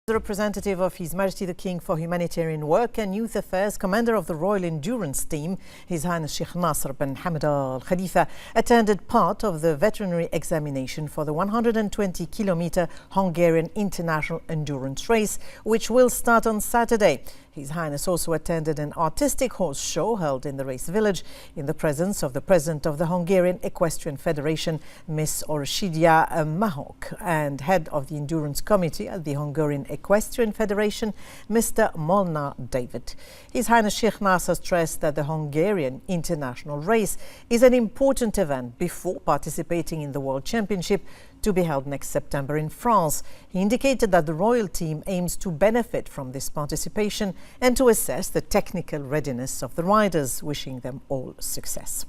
The representative of His Majesty the King for Humanitarian Work and Youth Affairs, Commander of the Royal Endurance Team, His Highness Sheikh Nasser bin Hamad Al Khalifa, attended part of the veterinary examination for the 120-kilometer Hungarian International Endurance Race, which will start on Saturday. His Highness also attended an artistic horse show held in the race village in the presence of the President of the Hungarian Equestrian Federation, Miss Orchidia Mahok, and Head of the Endurance Committee at the Hungarian Equestrian Federation, Mr. Molnar David. His Highness Sheikh Nasser stressed that the Hungarian International Race is an important event before participating in the World Championship to be held next September in France. He indicated that the royal team aims to benefit from this participation and to assess the technical readiness of the riders, wishing them all success.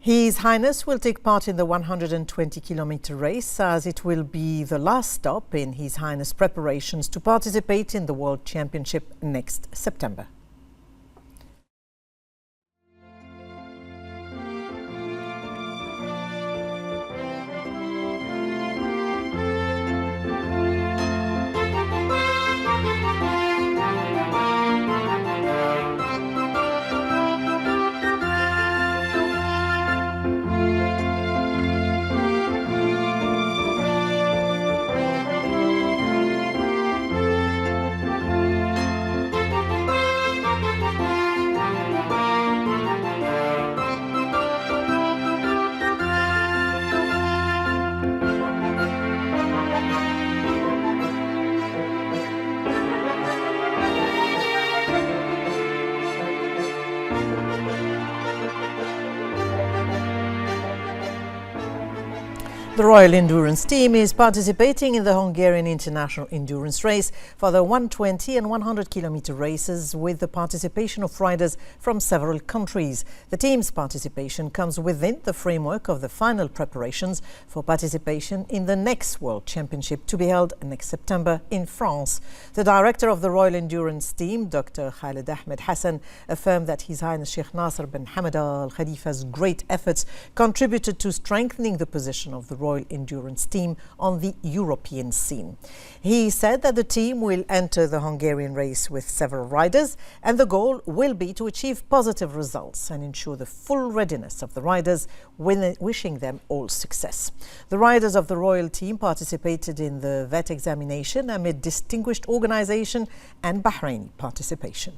His Highness will take part in the 120-kilometer race, as it will be the last stop in His Highness' preparations to participate in the World Championship next September. The Royal Endurance Team is participating in the Hungarian International Endurance Race for the 120 and 100-kilometer races, with the participation of riders from several countries. The team's participation comes within the framework of the final preparations for participation in the next World Championship to be held next September in France. The director of the Royal Endurance Team, Dr. Khalid Ahmed Hassan, affirmed that His Highness Sheikh Nasser bin Hamad Al Khalifa's great efforts contributed to strengthening the position of the Royal Endurance Team on the European scene. He said that the team will enter the Hungarian race with several riders, and the goal will be to achieve positive results and ensure the full readiness of the riders, wishing them all success. The riders of the royal team participated in the vet examination amid distinguished organization and Bahraini participation.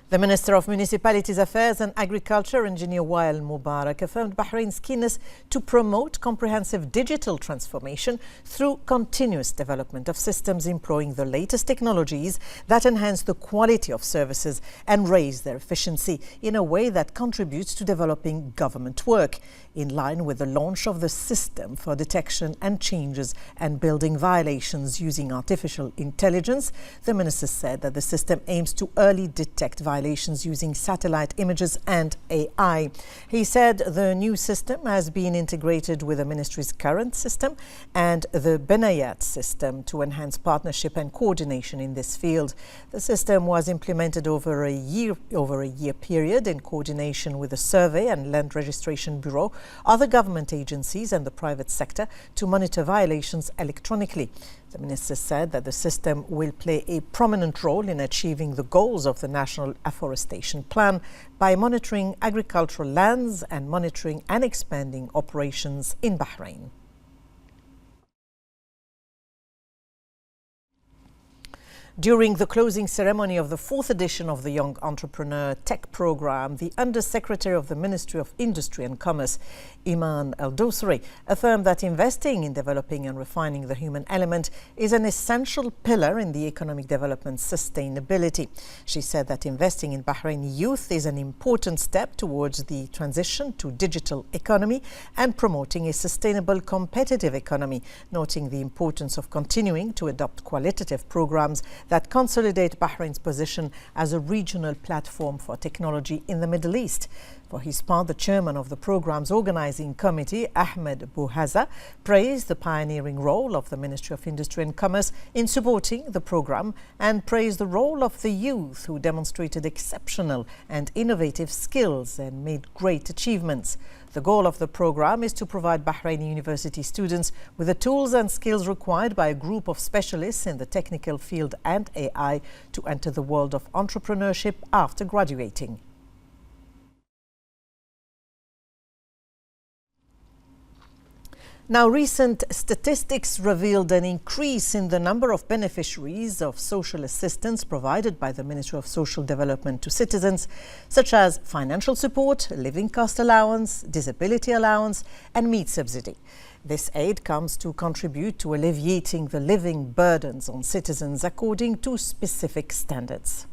The Minister of Municipalities Affairs and Agriculture, Engineer Wael Mubarak, affirmed Bahrain's keenness to promote comprehensive digital transformation through continuous development of systems employing the latest technologies that enhance the quality of services and raise their efficiency in a way that contributes to developing government work. In line with the launch of the system for detection and changes and building violations using artificial intelligence, the minister said that the system aims to early detect violations using satellite images and AI. He said the new system has been integrated with the ministry's current system and the Benayat system to enhance partnership and coordination in this field. The system was implemented over a year period in coordination with the Survey and Land Registration Bureau, other government agencies and the private sector to monitor violations electronically. The minister said that the system will play a prominent role in achieving the goals of the National Afforestation Plan by monitoring agricultural lands and monitoring and expanding operations in Bahrain. During the closing ceremony of the 4th edition of the Young Entrepreneur Tech Program, the Under-Secretary of the Ministry of Industry and Commerce, Iman El-Dosri, affirmed that investing in developing and refining the human element is an essential pillar in the economic development sustainability. She said that investing in Bahraini youth is an important step towards the transition to digital economy and promoting a sustainable competitive economy, noting the importance of continuing to adopt qualitative programs that consolidate Bahrain's position as a regional platform for technology in the Middle East. For his part, the chairman of the programme's organising committee, Ahmed Bouhaza, praised the pioneering role of the Ministry of Industry and Commerce in supporting the programme and praised the role of the youth who demonstrated exceptional and innovative skills and made great achievements. The goal of the programme is to provide Bahraini university students with the tools and skills required by a group of specialists in the technical field and AI to enter the world of entrepreneurship after graduating. Now, recent statistics revealed an increase in the number of beneficiaries of social assistance provided by the Ministry of Social Development to citizens, such as financial support, living cost allowance, disability allowance, and meat subsidy. This aid comes to contribute to alleviating the living burdens on citizens according to specific standards.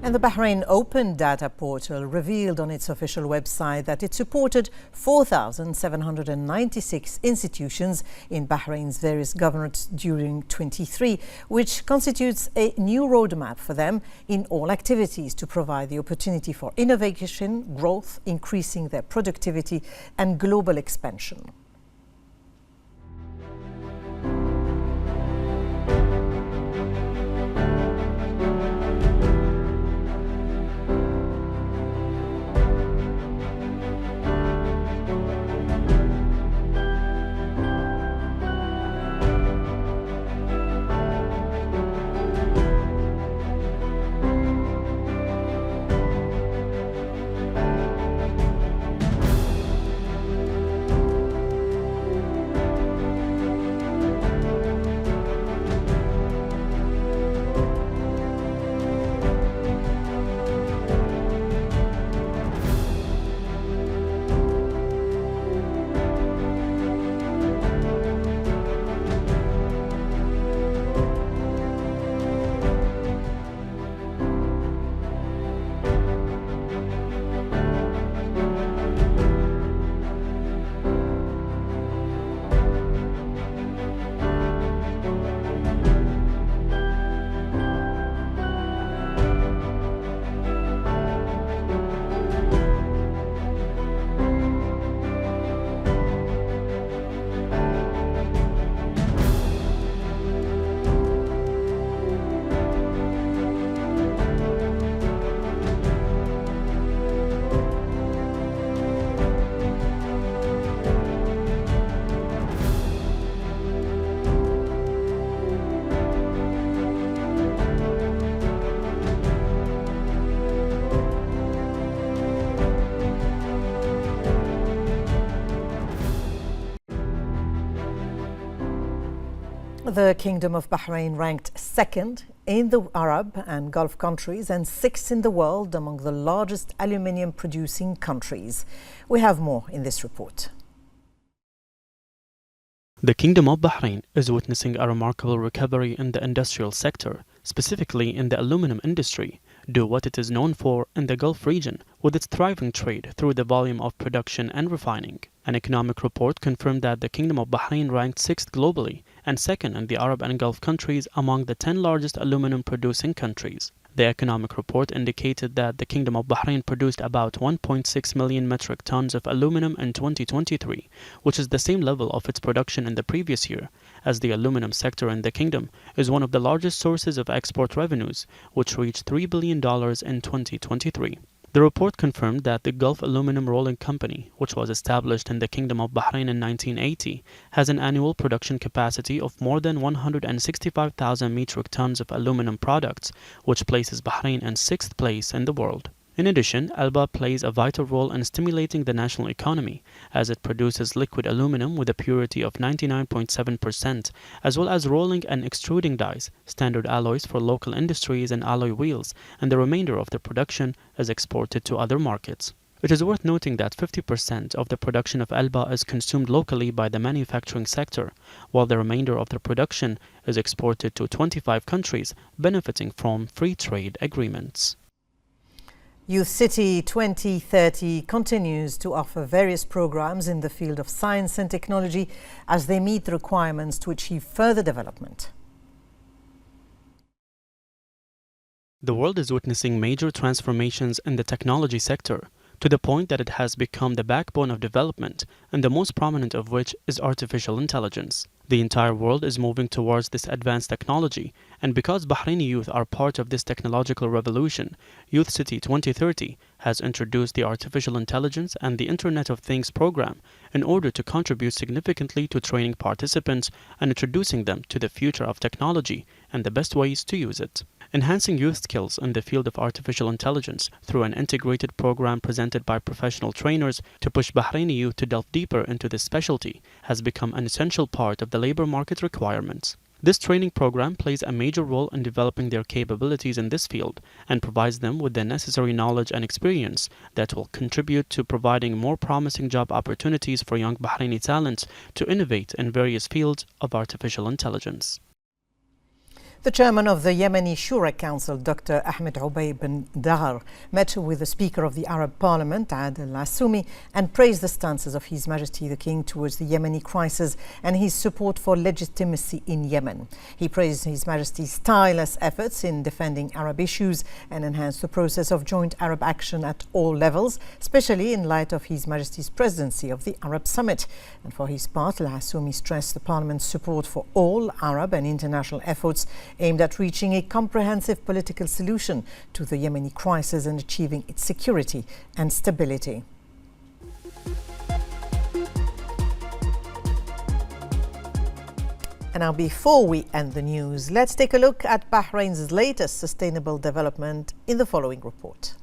And the Bahrain Open Data Portal revealed on its official website that it supported 4,796 institutions in Bahrain's various governorates during 23, which constitutes a new roadmap for them in all activities to provide the opportunity for innovation, growth, increasing their productivity and global expansion. The Kingdom of Bahrain ranked second in the Arab and Gulf countries and sixth in the world among the largest aluminium producing countries. We have more in this report. The Kingdom of Bahrain is witnessing a remarkable recovery in the industrial sector, specifically in the aluminum industry, due to what it is known for in the Gulf region, with its thriving trade through the volume of production and refining. An economic report confirmed that the Kingdom of Bahrain ranked sixth globally and second in the Arab and Gulf countries among the 10 largest aluminum producing countries. The economic report indicated that the Kingdom of Bahrain produced about 1.6 million metric tons of aluminum in 2023, which is the same level of its production in the previous year, as the aluminum sector in the kingdom is one of the largest sources of export revenues, which reached $3 billion in 2023. The report confirmed that the Gulf Aluminum Rolling Company, which was established in the Kingdom of Bahrain in 1980, has an annual production capacity of more than 165,000 metric tons of aluminum products, which places Bahrain in 6th place in the world. In addition, ALBA plays a vital role in stimulating the national economy, as it produces liquid aluminum with a purity of 99.7%, as well as rolling and extruding dies, standard alloys for local industries and alloy wheels, and the remainder of the production is exported to other markets. It is worth noting that 50% of the production of ALBA is consumed locally by the manufacturing sector, while the remainder of the production is exported to 25 countries benefiting from free trade agreements. Youth City 2030 continues to offer various programs in the field of science and technology as they meet the requirements to achieve further development. The world is witnessing major transformations in the technology sector, to the point that it has become the backbone of development, and the most prominent of which is artificial intelligence. The entire world is moving towards this advanced technology, and because Bahraini youth are part of this technological revolution, Youth City 2030 has introduced the Artificial Intelligence and the Internet of Things program in order to contribute significantly to training participants and introducing them to the future of technology and the best ways to use it. Enhancing youth skills in the field of artificial intelligence through an integrated program presented by professional trainers to push Bahraini youth to delve deeper into this specialty has become an essential part of the labor market requirements. This training program plays a major role in developing their capabilities in this field and provides them with the necessary knowledge and experience that will contribute to providing more promising job opportunities for young Bahraini talents to innovate in various fields of artificial intelligence. The chairman of the Yemeni Shura Council, Dr. Ahmed Ubay bin Daghar, met with the Speaker of the Arab Parliament, Adel Assoumi, and praised the stances of His Majesty the King towards the Yemeni crisis and his support for legitimacy in Yemen. He praised His Majesty's tireless efforts in defending Arab issues and enhanced the process of joint Arab action at all levels, especially in light of His Majesty's presidency of the Arab Summit. And for his part, Al-Assoumi stressed the Parliament's support for all Arab and international efforts aimed at reaching a comprehensive political solution to the Yemeni crisis and achieving its security and stability. And now, before we end the news, let's take a look at Bahrain's latest sustainable development in the following report.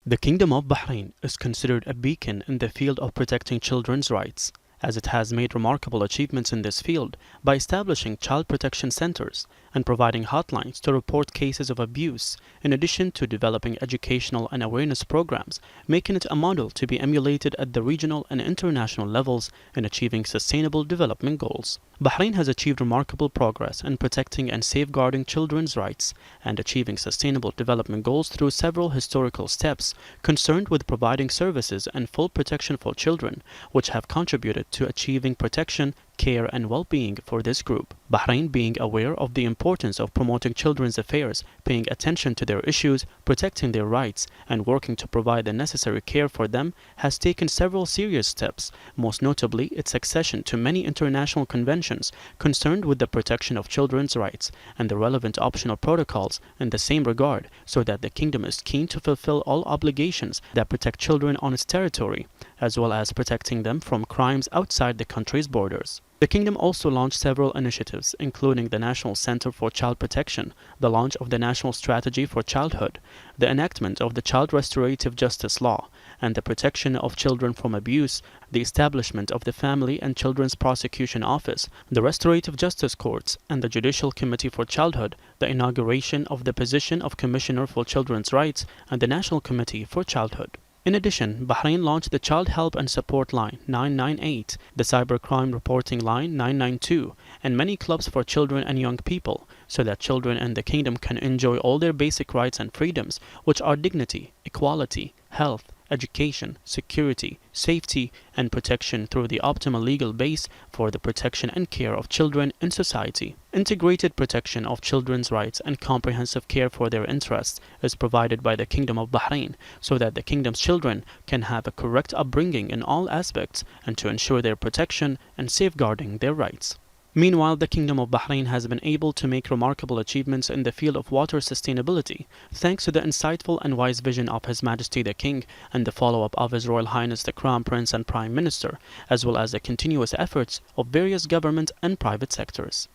The Kingdom of Bahrain is considered a beacon in the field of protecting children's rights, as it has made remarkable achievements in this field by establishing child protection centers and providing hotlines to report cases of abuse, in addition to developing educational and awareness programs, making it a model to be emulated at the regional and international levels in achieving sustainable development goals. Bahrain has achieved remarkable progress in protecting and safeguarding children's rights and achieving sustainable development goals through several historical steps concerned with providing services and full protection for children, which have contributed to achieving protection, care and well-being for this group. Bahrain, being aware of the importance of promoting children's affairs, paying attention to their issues, protecting their rights, and working to provide the necessary care for them, has taken several serious steps, most notably its accession to many international conventions concerned with the protection of children's rights and the relevant optional protocols in the same regard, so that the kingdom is keen to fulfill all obligations that protect children on its territory, as well as protecting them from crimes outside the country's borders. The kingdom also launched several initiatives, including the National Center for Child Protection, the launch of the National Strategy for Childhood, the enactment of the Child Restorative Justice Law, and the protection of children from abuse, the establishment of the Family and Children's Prosecution Office, the Restorative Justice Courts, and the Judicial Committee for Childhood, the inauguration of the position of Commissioner for Children's Rights, and the National Committee for Childhood. In addition, Bahrain launched the Child Help and Support Line 998, the Cybercrime Reporting Line 992, and many clubs for children and young people, so that children in the kingdom can enjoy all their basic rights and freedoms, which are dignity, equality, health, education, security, safety, and protection through the optimal legal base for the protection and care of children in society. Integrated protection of children's rights and comprehensive care for their interests is provided by the Kingdom of Bahrain so that the Kingdom's children can have a correct upbringing in all aspects and to ensure their protection and safeguarding their rights. Meanwhile, the Kingdom of Bahrain has been able to make remarkable achievements in the field of water sustainability, thanks to the insightful and wise vision of His Majesty the King and the follow-up of His Royal Highness the Crown Prince and Prime Minister, as well as the continuous efforts of various government and private sectors.